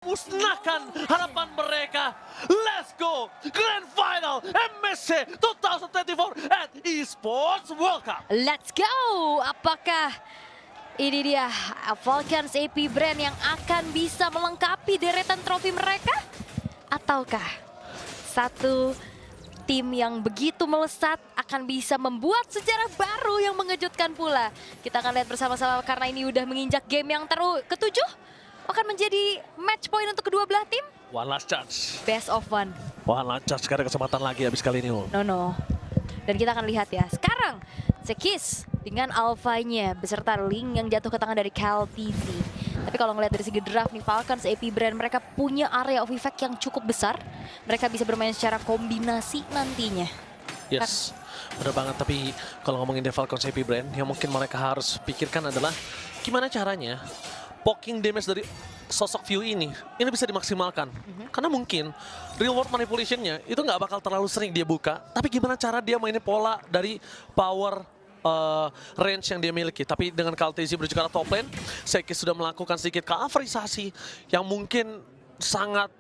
musnahkan harapan mereka. Let's go! Grand Final MSC 2024 at Esports World Cup. Let's go! Apakah ini dia Falcons AP Brand yang akan bisa melengkapi deretan trofi mereka? Ataukah satu tim yang begitu melesat akan bisa membuat sejarah baru yang mengejutkan pula? Kita akan lihat bersama-sama karena ini udah menginjak game yang ketujuh. Akan menjadi match point untuk kedua belah tim. One last chance. Best of one. One last chance, gak ada kesempatan lagi habis kali ini. No. Dan kita akan lihat ya. Sekarang Sekis dengan alfanya beserta Link yang jatuh ke tangan dari KLTZ. Tapi kalau ngelihat dari segi draft nih, Falcons AP Brand mereka punya area of effect yang cukup besar. Mereka bisa bermain secara kombinasi nantinya. Yes, benar banget. Tapi kalau ngomongin The Falcons AP Brand, yang mungkin mereka harus pikirkan adalah gimana caranya poking damage dari sosok View ini bisa dimaksimalkan. Karena mungkin real world manipulation-nya itu nggak bakal terlalu sering dia buka. Tapi gimana cara dia mainin pola dari power range yang dia miliki. Tapi dengan KLTZ menuju ke arah top lane, Sekis sudah melakukan sedikit coverisasi yang mungkin sangat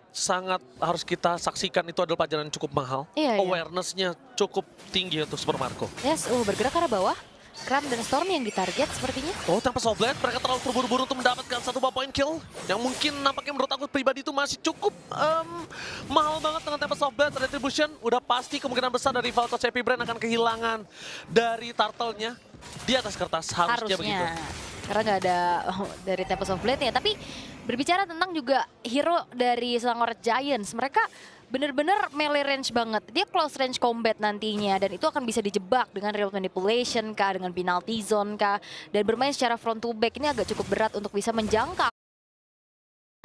harus kita saksikan. Itu adalah pelajaran cukup mahal. Iya. Awareness-nya cukup tinggi untuk Super Marco. Yes, bergerak ke arah bawah. Kram dan Storm yang ditarget sepertinya. Oh, tanpa Soblet, mereka terlalu terburu-buru untuk mendapatkan satu point kill. Yang mungkin nampaknya menurut aku pribadi itu masih cukup mahal banget dengan tempat Soblet. Retribution udah pasti kemungkinan besar dari Falcons AP Brand akan kehilangan dari turtle-nya di atas kertas. Harusnya begitu. Karena nggak ada dari Tempest of Blade-nya. Tapi berbicara tentang juga hero dari Selangor Giants, mereka bener-bener melee range banget. Dia close range combat nantinya dan itu akan bisa dijebak dengan real manipulation kah, dengan penalty zone kah, dan bermain secara front to back ini agak cukup berat untuk bisa menjangkau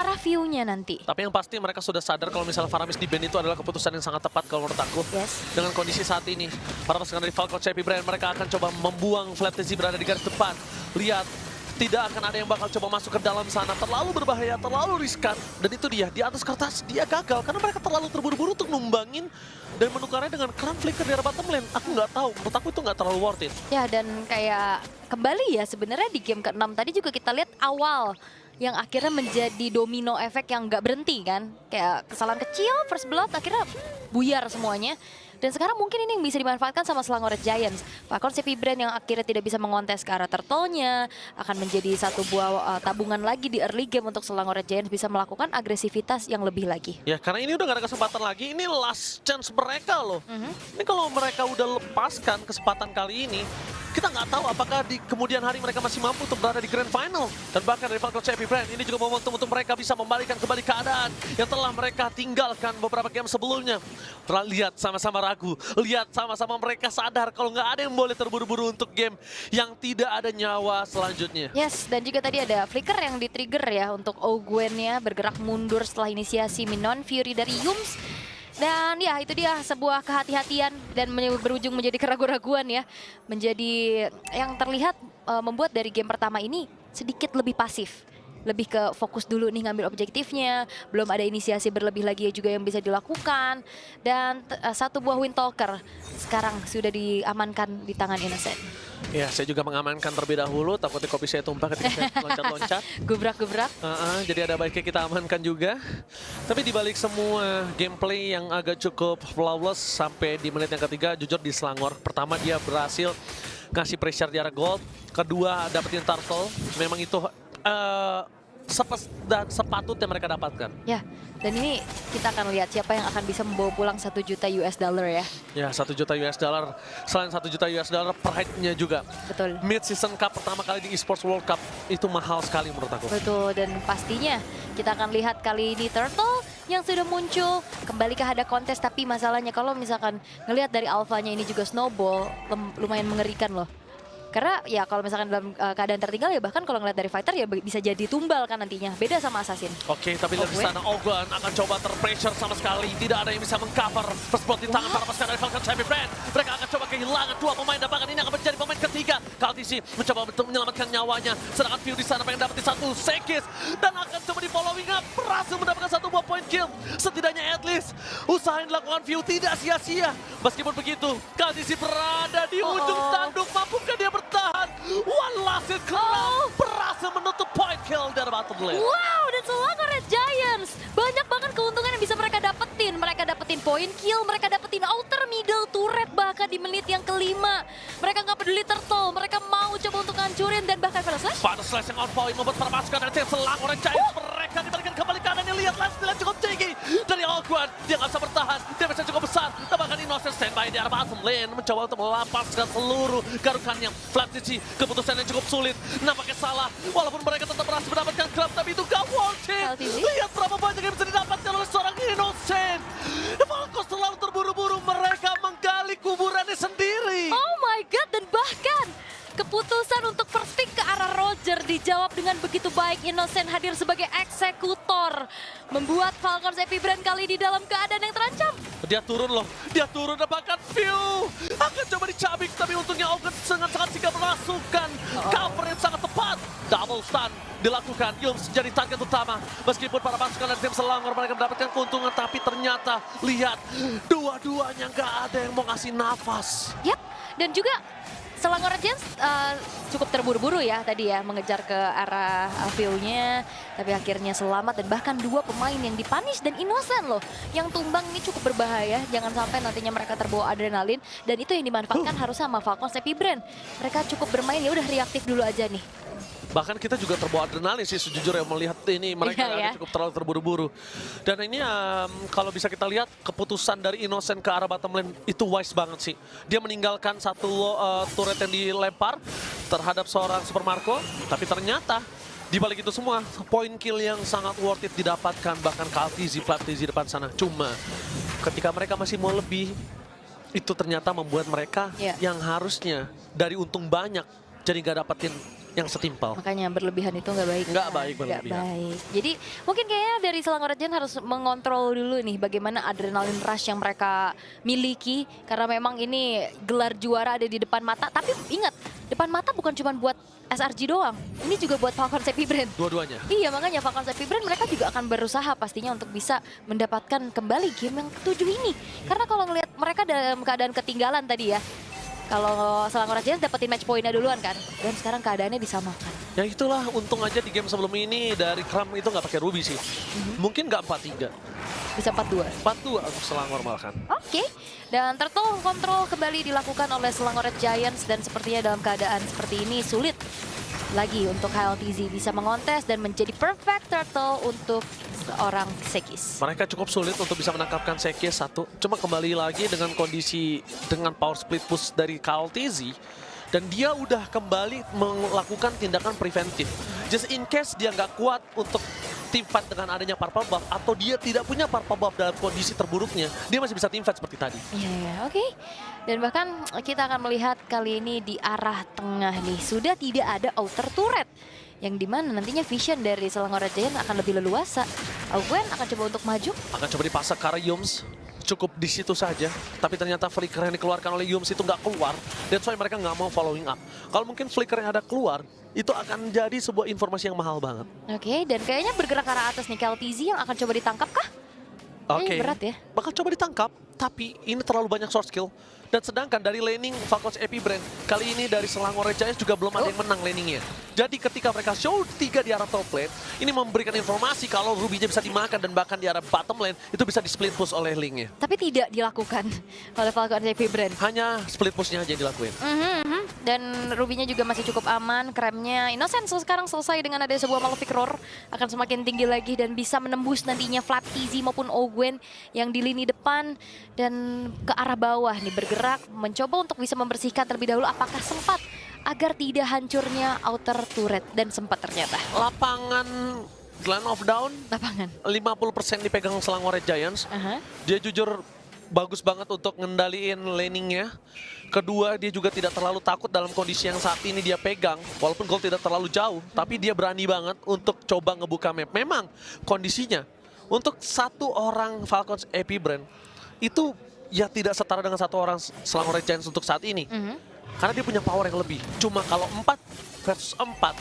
arah view-nya nanti. Tapi yang pasti mereka sudah sadar kalau misalnya Faramis di ban itu adalah keputusan yang sangat tepat kalau menurut aku. Yes. Dengan kondisi saat ini, para pasukan dari Falcons AP Brand mereka akan coba membuang Flatzy berada di garis depan. Lihat, tidak akan ada yang bakal coba masuk ke dalam sana. Terlalu berbahaya, terlalu riskan. Dan itu dia, di atas kertas dia gagal. Karena mereka terlalu terburu-buru untuk numbangin dan menukarnya dengan Crown Flicker dari bottom lane. Aku nggak tahu, menurut aku itu nggak terlalu worth it. Ya, dan kayak kembali ya sebenarnya di game ke-6 tadi juga kita lihat awal yang akhirnya menjadi domino efek yang nggak berhenti kan. Kayak kesalahan kecil, first blood, akhirnya buyar semuanya. Dan sekarang mungkin ini yang bisa dimanfaatkan sama Selangor Giants. Falcons AP Brand yang akhirnya tidak bisa mengontes ke arah turtle-nya akan menjadi satu buah tabungan lagi di early game untuk Selangor Giants bisa melakukan agresivitas yang lebih lagi. Ya, karena ini udah gak ada kesempatan lagi. Ini last chance mereka loh. Ini kalau mereka udah lepaskan kesempatan kali ini, kita nggak tahu apakah di kemudian hari mereka masih mampu untuk berada di Grand Final. Dan bahkan dari Falcons AP Brand, ini juga momentum untuk mereka bisa membalikan kembali keadaan yang telah mereka tinggalkan beberapa game sebelumnya. Lihat sama-sama ragu, lihat sama-sama mereka sadar kalau nggak ada yang boleh terburu-buru untuk game yang tidak ada nyawa selanjutnya. Yes, dan juga tadi ada flicker yang di-trigger ya untuk Ogwen-nya bergerak mundur setelah inisiasi Minon Fury dari Yums. Dan ya itu dia sebuah kehati-hatian dan berujung menjadi keraguan-raguan ya. Menjadi yang terlihat membuat dari game pertama ini sedikit lebih pasif. Lebih ke fokus dulu nih ngambil objektifnya. Belum ada inisiasi berlebih lagi juga yang bisa dilakukan. Dan satu buah Windtalker sekarang sudah diamankan di tangan Innocent. Ya, saya juga mengamankan terlebih dahulu, takutnya kopi saya tumpah ketika saya loncat-loncat. Gubrak-gubrak. Jadi ada baiknya kita amankan juga. Tapi dibalik semua gameplay yang agak cukup flawless sampai di menit yang ketiga, jujur di Selangor. Pertama dia berhasil ngasih pressure di arah gold. Kedua dapetin turtle. Memang itu sepatutnya mereka dapatkan. Ya, dan ini kita akan lihat siapa yang akan bisa membawa pulang 1 juta US dollar ya. Ya, 1 juta US dollar. Selain 1 juta US dollar, pride-nya juga. Betul. Mid-season cup pertama kali di Esports World Cup itu mahal sekali menurut aku. Betul, dan pastinya kita akan lihat kali ini Turtle yang sudah muncul. Kembali ke ada kontes, tapi masalahnya kalau misalkan ngelihat dari alfanya ini juga snowball, lumayan mengerikan loh. Karena ya kalau misalkan dalam keadaan tertinggal ya bahkan kalau ngeliat dari fighter ya bisa jadi tumbal kan nantinya. Beda sama Assassin. Oke, tapi dari sana Ogwen akan coba terpressure sama sekali. Tidak ada yang bisa mengcover first blood di tangan para pasukan dari Falcons AP Brand. Mereka akan coba kehilangan 2 pemain dan bahkan ini akan menjadi pemain ketiga. KLTZ mencoba untuk menyelamatkan nyawanya. Sedangkan View di sana pengen dapetin 1 Sekis. Dan akan coba di following up. Berhasil mendapatkan 1 buah point kill. Setidaknya at least usaha yang dilakukan View tidak sia-sia. Meskipun begitu, KLTZ berada di ujung tanduk. Mampukah dia bertahan? One last hit Crown berhasil menutup point kill dari bottom lane. Wow, dan Selangor Giants dapetin point kill, mereka dapetin outer middle turret bahkan di menit yang kelima. Mereka nggak peduli turtle, mereka mau coba untuk ngancurin dan bahkan Final Slash. Pada slash yang on point membuat para pasukan dari tim Selangor Giants mereka dibalikan kembali kanan. Lihat last nilai cukup tinggi dari Ogwen. Dia nggak bisa bertahan, damage-nya cukup besar. Dan bahkan Innocent standby di arah bottom lane mencoba untuk melepaskan seluruh garukannya. Flatzy keputusan yang cukup sulit, nampaknya salah. Walaupun mereka tetap berhasil mendapatkan grab, tapi itu gak worth it. Lihat berapa banyak yang bisa didapatkan oleh seorang Innocent. Falcons terlalu terburu-buru, mereka menggali kuburannya sendiri. Oh my god, dan bahkan keputusan untuk first pick ke arah Roger dijawab dengan begitu baik. Innocent hadir sebagai eksekutor, membuat Falcons Epic Brand kali di dalam keadaan yang terancam. Dia turun loh, dia turun dan bahkan view akan coba dicabik, tapi untungnya Ogwen sangat sigap merasukan cover yang sangat tepat. Double stun dilakukan, Yums jadi target utama. Meskipun para pasukan dari tim Selangor mereka mendapatkan keuntungan, tapi ternyata lihat dua-duanya nggak ada yang mau ngasih nafas. Yap, dan juga Selangor Giants cukup terburu-buru ya tadi ya mengejar ke arah view-nya, tapi akhirnya selamat dan bahkan dua pemain yang dipunish dan Innocent loh yang tumbang ini cukup berbahaya. Jangan sampai nantinya mereka terbawa adrenalin dan itu yang dimanfaatkan harus sama Falcons Epic Brand. Mereka cukup bermain ya udah reaktif dulu aja nih. Bahkan kita juga terbawa adrenalin sih sejujurnya melihat ini mereka Iya, ya. cukup terlalu terburu-buru. Dan ini kalau bisa kita lihat keputusan dari Innocent ke arah bottom lane itu wise banget sih. Dia meninggalkan satu turret yang dilempar terhadap seorang Super Marco, tapi ternyata di balik itu semua point kill yang sangat worth it didapatkan, bahkan Kaltizi, Flatzy depan sana. Cuma ketika mereka masih mau lebih, itu ternyata membuat mereka yang harusnya dari untung banyak jadi nggak dapetin yang setimpal. Makanya berlebihan itu nggak baik. Nggak baik berlebihan. Nggak baik. Jadi mungkin kayaknya dari Selangor Giants harus mengontrol dulu nih bagaimana adrenalin rush yang mereka miliki. Karena memang ini gelar juara ada di depan mata. Tapi ingat, depan mata bukan cuma buat SRG doang. Ini juga buat Falcons Epic Brand. Dua-duanya. Iya, makanya Falcons Epic Brand mereka juga akan berusaha pastinya untuk bisa mendapatkan kembali game yang ke-7 ini. Karena kalau ngelihat mereka dalam keadaan ketinggalan tadi ya, kalau Selangor Giants dapetin match point-nya duluan kan, dan sekarang keadaannya disamakan. Ya itulah, untung aja di game sebelum ini dari Kram itu nggak pakai Ruby sih. Mungkin nggak 4-3. Bisa 4-2. 4-2 untuk Selangor malah kan. Oke, dan turtle control kembali dilakukan oleh Selangor Giants dan sepertinya dalam keadaan seperti ini sulit lagi untuk HLTZ bisa mengontes dan menjadi perfect turtle untuk seorang Sekis. Mereka cukup sulit untuk bisa menangkapkan Sekis satu. Cuma kembali lagi dengan kondisi dengan power split push dari KLTZ. Dan dia udah kembali melakukan tindakan preventif. Just in case dia nggak kuat untuk team fight dengan adanya purple buff. Atau dia tidak punya purple buff dalam kondisi terburuknya. Dia masih bisa team fight seperti tadi. Iya, oke. Dan bahkan kita akan melihat kali ini di arah tengah nih. Sudah tidak ada outer turret. Yang dimana nantinya vision dari Selangor Giants akan lebih leluasa. Ogwen akan coba untuk maju. Akan coba dipasak ke arah Yums. Cukup di situ saja, tapi ternyata flicker yang dikeluarkan oleh Yums itu nggak keluar. That's why mereka nggak mau following up. Kalau mungkin flicker yang ada keluar, itu akan jadi sebuah informasi yang mahal banget. Oke, dan kayaknya bergerak ke arah atas nih KLTZ yang akan coba ditangkap kah? Oke, berat ya. bakal coba ditangkap, tapi ini terlalu banyak short skill. Dan sedangkan dari laning Falcons Epic Brand, kali ini dari Selangor Giants juga belum ada yang menang laningnya. Jadi ketika mereka show 3 di arah top lane, ini memberikan informasi kalau Ruby-nya bisa dimakan dan bahkan di arah bottom lane, itu bisa di split push oleh Link-nya. Tapi tidak dilakukan oleh Falcons Epic Brand. Hanya split push-nya aja yang dilakuin. Dan Ruby-nya juga masih cukup aman, kremnya Innocent sekarang selesai dengan ada sebuah Malefic Roar akan semakin tinggi lagi dan bisa menembus nantinya Flatzy maupun Ogwen yang di lini depan dan ke arah bawah nih bergerak mencoba untuk bisa membersihkan terlebih dahulu apakah sempat agar tidak hancurnya outer turret dan sempat ternyata. Lapangan Glen of Dawn, Lapangan 50% dipegang Selangor Giants. Dia jujur bagus banget untuk ngendaliin laningnya. Kedua, dia juga tidak terlalu takut dalam kondisi yang saat ini dia pegang. Walaupun gol tidak terlalu jauh, tapi dia berani banget untuk coba ngebuka map. Memang kondisinya untuk satu orang Falcons Epic Brand itu ya tidak setara dengan satu orang Selangor Giants untuk saat ini. Karena dia punya power yang lebih. Cuma kalau 4 versus 4,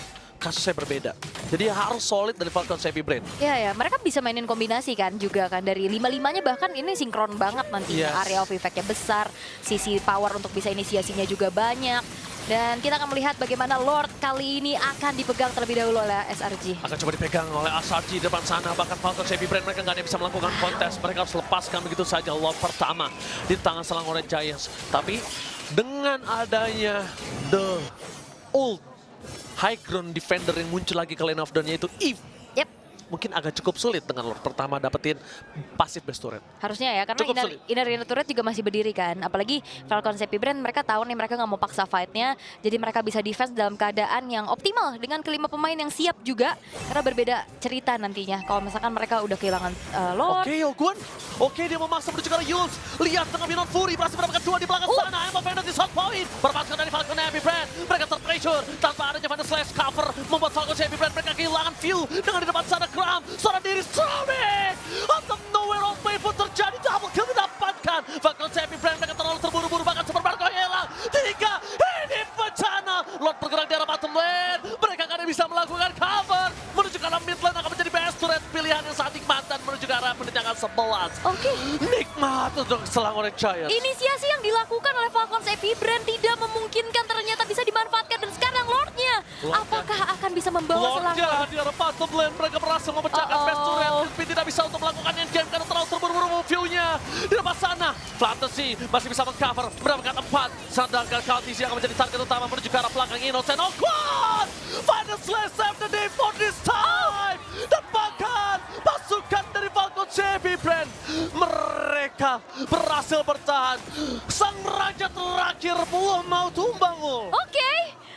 kasusnya berbeda. Jadi harus solid dari Falcons Happy Brain. Ya, mereka bisa mainin kombinasi kan juga kan dari 5-5-nya bahkan ini sinkron banget nantinya. Yes. Area of effect-nya besar, sisi power untuk bisa inisiasinya juga banyak. Dan kita akan melihat bagaimana Lord kali ini akan dipegang terlebih dahulu oleh SRG. Akan coba dipegang oleh SRG di depan sana. Bahkan Falcons Happy Brain mereka nggak ada yang bisa melakukan kontes. Mereka harus lepaskan begitu saja Lord pertama di tangan Selangor Giants. Tapi dengan adanya the old high ground defender yang muncul lagi ke lane of down yaitu Eve, Yep, mungkin agak cukup sulit dengan Lord pertama dapetin pasif best turret. harusnya ya karena Cukup sulit. inner turret juga masih berdiri kan. Apalagi Falcon Happy Brand mereka tahu nih mereka nggak mau paksa fight-nya. Jadi mereka bisa defense dalam keadaan yang optimal dengan kelima pemain yang siap juga. Karena berbeda cerita nantinya. Kalau misalkan mereka udah kehilangan Lord. Oke, Yogun. Oke, dia memaksa menuju ke arah Yules. Lihat tengah Minon Fury berhasil mendapatkan 2 di belakang sana. Emma Vendor di shot point. Berpaskan dari Falcon Happy Brand. Mereka terpressure. Tanpa adanya Vandal Slash cover. Membuat Falcon Happy Brand mereka kehilangan view. Dengan di depan sana Kram. Seorang diri Stroming. Out of nowhere on play pun terjadi. Double kill didapatkan. Falcon Happy Brand mereka terlalu terburu-buru. Bahkan Super Marco hilang. 3. Ini bencana. Lord bergerak di arah bottom lane. Mereka akan bisa melakukan cover. Menuju ke arah mid lane akan menjadi best turret. Pilihan yang sangat nikmat dan menuju ke arah pendenjangan 11. Oke. Nikmat untuk Selangor Giants. Inisiasi yang dilakukan oleh Falcons Happy Brand tidak memungkinkan ternyata bisa dimanfaatkan dan sekarang Lordnya apakah akan bisa membawa Selangor? Lordnya di arah bottom lane mereka berhasil memecahkan best turret. Tapi tidak bisa untuk melakukan endgame karena terlalu terburu-buru view-nya. Di depan sana, Fantasy masih bisa mengcover mendapatkan 4. Sedangkan Kaltisi akan menjadi target utama menuju ke arah belakang Innocent. Oh God! Final slash save the day for this time! Dan bahkan pasukan dari Falcons Happy Brand mereka berhasil bertahan. Sang raja terakhir mau tumbang. Oke,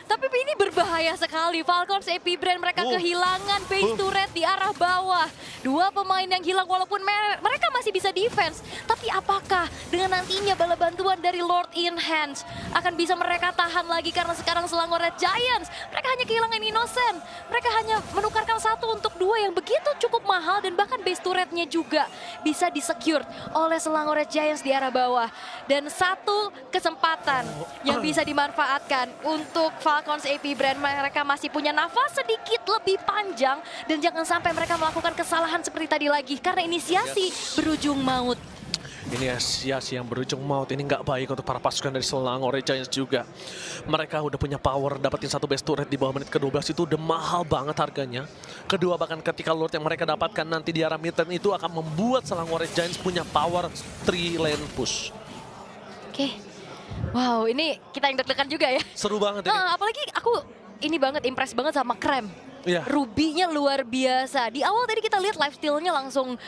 tapi ini berbahaya sekali. Falcons Happy Brand mereka kehilangan base turret di arah bawah. 2 pemain yang hilang walaupun mereka masih bisa defense. Tapi apakah dengan nantinya bala bantuan dari Lord in Hands akan bisa mereka tahan lagi karena sekarang Selangor Red Giants mereka hanya kehilangan Innocent. Mereka hanya menukarkan 1 untuk 2 yang begitu cukup mahal dan bahkan base turretnya juga bisa disecure oleh Selangor Red Giants di arah bawah. Dan 1 kesempatan yang bisa dimanfaatkan untuk Falcons AP Brand. Mereka masih punya nafas sedikit lebih panjang dan jangan sampai mereka melakukan kesalahan seperti tadi lagi karena inisiasi berujung maut. Inisiasi yang berujung maut ini nggak baik untuk para pasukan dari Selangor Giants juga. Mereka udah punya power, dapetin 1 best turret di bawah menit ke-12 itu udah mahal banget harganya. Kedua, bahkan ketika Lord yang mereka dapatkan nanti di arah mid lane itu akan membuat Selangor Giants punya power 3 lane push. Oke. Wow, ini kita yang deg-degan juga ya. Seru banget ini. Apalagi aku ini banget impress banget sama Krem. Iya. Rubinya luar biasa. Di awal tadi kita lihat life steal-nya langsung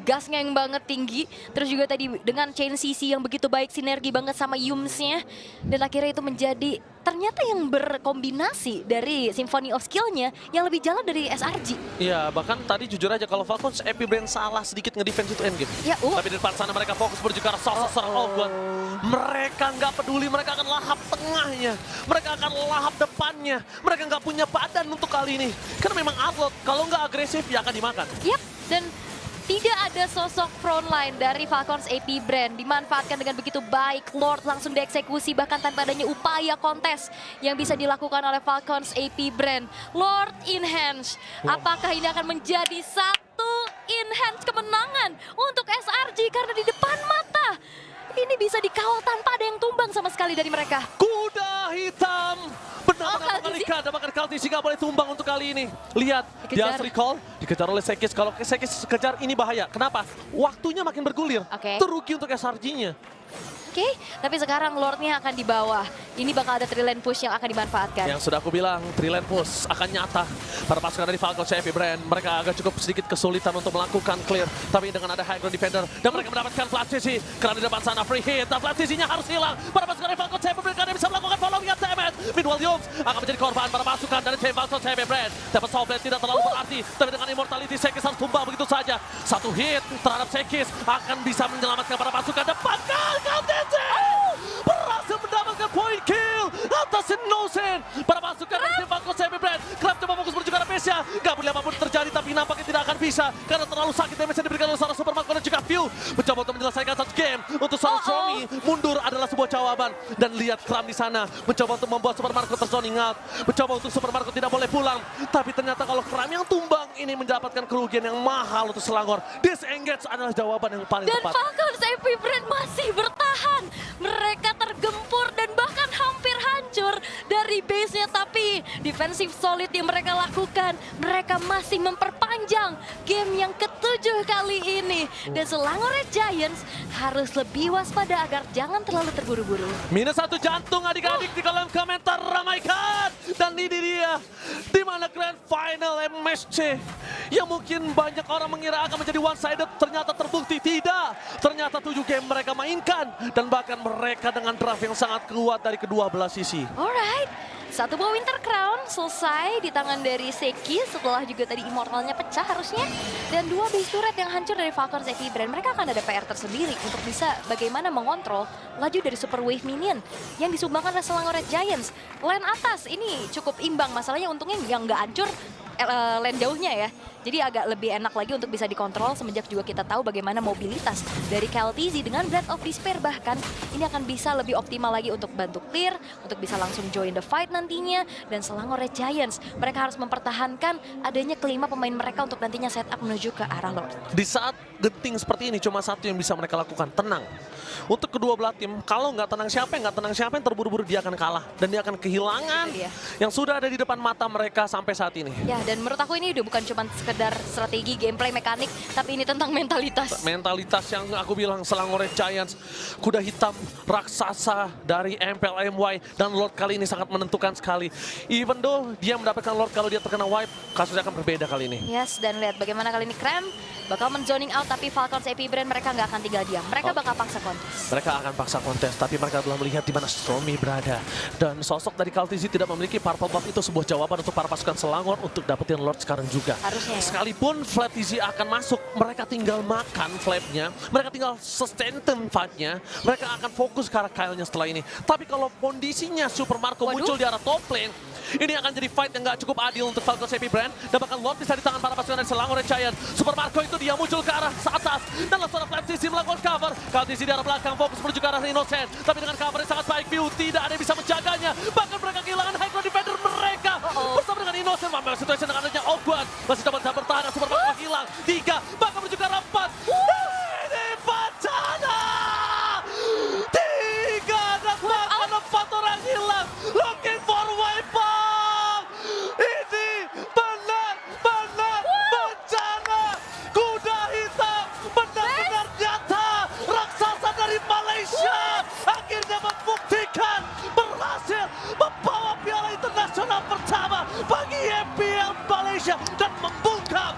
gasnya yang banget tinggi. Terus juga tadi dengan chain CC yang begitu baik, sinergi banget sama Yums-nya. Dan akhirnya itu menjadi ternyata yang berkombinasi dari Symphony of Skill-nya yang lebih jalan dari SRG. Iya, bahkan tadi jujur aja kalau Falcons Happy Brand salah sedikit ngedefense itu endgame. Ya, Tapi di depan sana mereka fokus menuju ke arah sosok seorang Ogun. Mereka nggak peduli, mereka akan lahap tengahnya. Mereka akan lahap depannya. Mereka nggak punya badan untuk kali ini. Karena memang Outlaw, kalau nggak agresif ya akan dimakan. Yap, dan tidak ada sosok frontline dari Falcons AP Brand dimanfaatkan dengan begitu baik. Lord langsung dieksekusi bahkan tanpa adanya upaya kontes yang bisa dilakukan oleh Falcons AP Brand. Lord in hands. Apakah ini akan menjadi 1 in hands kemenangan untuk SRG karena di depan mata ini bisa dikawal tanpa ada yang tumbang sama sekali dari mereka. Kuda hitam. Benar-benar Kaltisi. mengerikan. Bahkan Kaltisi nggak boleh tumbang untuk kali ini. Lihat, dia harus recall. Dikejar oleh Sekis. Kalau Sekis kejar ini bahaya. Kenapa? Waktunya makin bergulir. Oke. Terugi untuk SRG-nya. Oke, tapi sekarang Lordnya akan di bawah. Ini bakal ada 3 lane push yang akan dimanfaatkan. Yang sudah aku bilang, 3 lane push akan nyata. Para pasukan dari Falcons Happy Brand, mereka agak cukup sedikit kesulitan untuk melakukan clear. Tapi dengan ada high ground defender, dan mereka mendapatkan flat CC. Karena di depan sana free hit, dan flat CC-nya harus hilang. Para pasukan dari Falcons Happy Brand karena bisa melakukan following attack. Meanwhile, Yums akan menjadi korban para pasukan dari tim Falcons Happy Brand. Dapat soft lane tidak terlalu berarti, tapi dengan immortality Sekis harus tumbang begitu saja. 1 hit terhadap Sekis akan bisa menyelamatkan para pasukan depan. Kaltisi berhasil mendapatkan point kill atas Innocent. Para pasukan dari tim Falcons Happy Brand. Krab coba fokus menuju ke arah base-nya. Gak boleh apapun terjadi, tapi nampaknya tidak akan bisa. Karena terlalu sakit damage yang diberikan oleh seorang Super Marco dan juga View mencoba untuk menyelesaikan satu game. Untuk seorang Stormy, mundur adalah sebuah jawaban. Dan lihat Kram di sana, mencoba untuk membuat Super Marco terzoning out. Mencoba untuk Super Marco tidak boleh pulang. Tapi ternyata kalau Kram yang tumbang, ini mendapatkan kerugian yang mahal untuk Selangor. Disengage adalah jawaban yang paling Dan tepat. Falcons AP Brand masih bertahan. Mereka tergempur dan bahkan hampir hancur dari base-nya. Tapi defensif solid yang mereka lakukan, mereka masih memperpanjang game yang ke-7 kali ini. Dan Selangor Red Giants harus lebih waspada agar jangan terlalu terburu-buru. Minus 1 jantung adik-adik di kolom komentar, ramaikan. Dan ini dia, di mana Grand Final MSC yang mungkin banyak orang mengira akan menjadi one-sided, ternyata terbukti tidak. Ternyata 7 game mereka mainkan, dan bahkan mereka dengan draft yang sangat kuat dari kedua belah sisi. Alright, satu buah Winter Crown selesai di tangan dari Seki setelah juga tadi Immortalnya pecah harusnya. Dan 2 base turret yang hancur dari Falcons AP Brand. Mereka akan ada PR tersendiri untuk bisa bagaimana mengontrol laju dari Super Wave Minion yang disumbangkan oleh Selangor Red Giants. Lane atas ini cukup imbang, masalahnya untungnya yang nggak hancur lane jauhnya ya. Jadi agak lebih enak lagi untuk bisa dikontrol semenjak juga kita tahu bagaimana mobilitas dari KLTZ dengan Breath of Despair bahkan ini akan bisa lebih optimal lagi untuk bantu clear, untuk bisa langsung join the fight nantinya. Dan Selangor Red Giants, mereka harus mempertahankan adanya kelima pemain mereka untuk nantinya setup menuju ke arah Lord. Di saat genting seperti ini, cuma satu yang bisa mereka lakukan, tenang. Untuk kedua belah tim, kalau nggak tenang siapa yang terburu-buru dia akan kalah. Dan dia akan kehilangan Itu dia. yang sudah ada di depan mata mereka sampai saat ini. Ya, dan menurut aku ini udah bukan cuma sekedar strategi, gameplay, mekanik, tapi ini tentang mentalitas. Mentalitas yang aku bilang Selangor Red Giants, kuda hitam raksasa dari MPL MY, dan Lord kali ini sangat menentukan sekali. Even though dia mendapatkan Lord, kalau dia terkena wipe, kasusnya akan berbeda kali ini. Yes, dan lihat bagaimana kali ini Kram bakal men-zoning out, tapi Falcons AP Brand mereka nggak akan tinggal diam. Mereka bakal paksa kontes. Mereka akan paksa kontes, tapi mereka telah melihat di mana Stormy berada. Dan sosok dari KLTZ tidak memiliki purple buff itu sebuah jawaban untuk para pasukan Selangor untuk dapetin Lord sekarang juga. Harusnya ya. Sekalipun Flat TZ akan masuk, mereka tinggal makan Flapnya, mereka tinggal sustain team fight-nya, mereka akan fokus ke arah Kyle-nya setelah ini. Tapi kalau kondisinya Super Marco muncul di arah top lane, ini akan jadi fight yang gak cukup adil untuk Falcons AP Brand. Dan bahkan Lord bisa di tangan para pasukan dari Selangor Red Giant. Super Marco itu dia muncul ke arah atas, dan langsung Flat TZ melakukan cover. KLTZ di arah belakang fokus menuju ke arah Innocent, tapi dengan cover yang sangat baik, View tidak ada yang bisa menjaganya. Bahkan mereka kehilangan high ground defender mereka. Bersama dengan Innocent, memang situasi dengan adanya Ogwan masih dapat bertahan, Super Marco hilang. 3, bahkan menuju ke arah 4. Ini bencana! 3 dan bahkan 4 orang hilang. Looking for weapon. Ini benar-benar bencana. Kuda hitam benar-benar nyata. Raksasa dari Malaysia akhirnya membuktikan berhasil membawa piala internasional pertama bagi MPL Malaysia dan